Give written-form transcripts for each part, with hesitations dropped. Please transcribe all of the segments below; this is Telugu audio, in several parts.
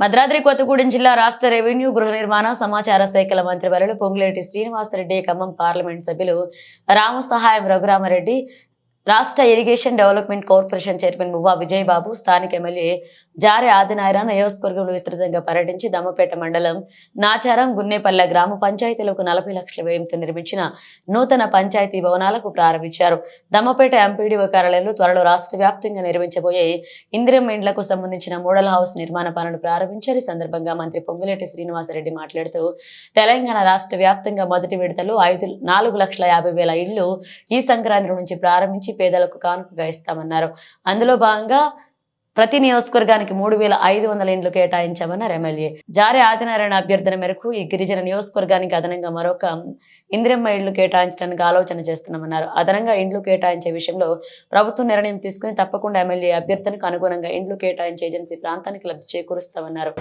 భద్రాద్రి కొత్తగూడెం జిల్లా రాష్ట్ర రెవెన్యూ గృహ నిర్మాణ సమాచార శాఖల మంత్రివర్యులు పొంగులేటి శ్రీనివాసరెడ్డి, ఖమ్మం పార్లమెంట్ సభ్యులు రామసహాయం రఘురామరెడ్డి, రాష్ట్ర ఇరిగేషన్ డెవలప్మెంట్ కార్పొరేషన్ చైర్మన్ మువ్వా విజయబాబు, స్థానిక ఎమ్మెల్యే జారె ఆదినారాయణ నియోజకవర్గంలో విస్తృతంగా పర్యటించి దమ్మపేట మండలం నాచారం, గున్నేపల్లె గ్రామ పంచాయతీలకు 40 లక్షల వ్యయంతో నిర్మించిన నూతన పంచాయతీ భవనాలకు ప్రారంభించారు. దమ్మపేట ఎంపీడీఓ కార్యాలయంలో త్వరలో రాష్ట్ర వ్యాప్తంగా నిర్మించబోయే ఇందిరమ్మ ఇండ్లకు సంబంధించిన మోడల్ హౌస్ నిర్మాణ పనులు ప్రారంభించారు. ఈ సందర్భంగా మంత్రి పొంగులేటి శ్రీనివాసరెడ్డి మాట్లాడుతూ తెలంగాణ రాష్ట్ర వ్యాప్తంగా మొదటి విడతలో 4,50,000 ఇళ్లు ఈ సంక్రాంతి నుంచి ప్రారంభించి పేదలకు కానుకగా ఇస్తామన్నారు. అందులో భాగంగా ప్రతి నియోజకవర్గానికి 3,500 ఇండ్లు కేటాయించామన్నారు. ఎమ్మెల్యే జారె ఆదినారాయణ అభ్యర్థన మేరకు ఈ గిరిజన నియోజకవర్గానికి అదనంగా మరొక ఇందిరమ్మ ఇండ్లు కేటాయించడానికి ఆలోచన చేస్తున్నామన్నారు. అదనంగా ఇండ్లు కేటాయించే విషయంలో ప్రభుత్వం నిర్ణయం తీసుకుని తప్పకుండా ఎమ్మెల్యే అభ్యర్థనకు అనుగుణంగా ఇండ్లు కేటాయించే ఏజెన్సీ ప్రాంతానికి లబ్ధి చేకూరుస్తామన్నారు.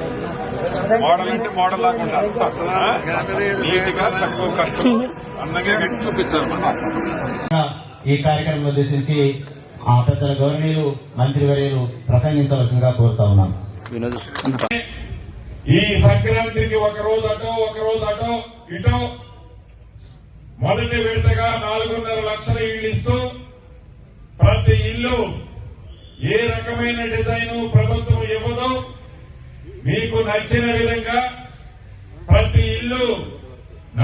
ఈ కార్యక్రమం ఉద్దేశించి ఆ పెద్దల గౌరవనీయులు మంత్రివర్యులు ప్రసంగించవలసిందిగా కోరుతా ఉన్నాను. ఈ సంక్రాంతికి ఒక రోజు అటో ఇటో మొదటి విడతగా 4.5 లక్షల ఇళ్లు ఇస్తూ ప్రతి ఇల్లు ఏ రకమైన డిజైన్ ప్రభుత్వం ఇవ్వదో మీకు నచ్చిన విధంగా ప్రతి ఇల్లు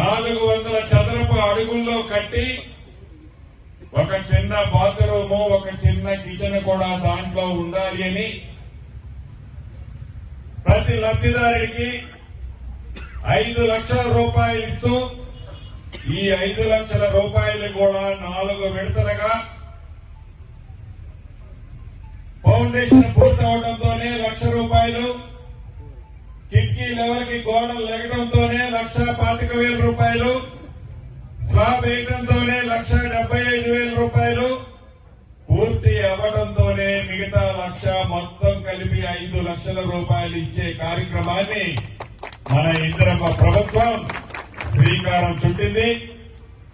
400 చదరపు అడుగుల్లో కట్టి ఒక చిన్న బాత్రూము, ఒక చిన్న కిచెన్ కూడా దాంట్లో ఉండాలి అని ప్రతి లబ్ధిదారుడికి 5 లక్షల రూపాయలు ఇస్తూ ఈ 5 లక్షల రూపాయలు కూడా 4 విడతలుగా ఫౌండేషన్ పూర్తవడంతోనే 1 లక్ష రూపాయలు, కిటికీ లెవెల్కి గోడలు లెగడంతోనే 1,25,000 రూపాయలు, స్లాబ్ వేయడంతోనే 1,75,000 రూపాయలు, పూర్తి అవ్వడంతోనే మిగతా 1 లక్ష, మొత్తం కలిపి 5 లక్షల రూపాయలు ఇచ్చే కార్యక్రమాన్ని మన ఇందిరమ్మ ప్రభుత్వం శ్రీకారం చుట్టింది.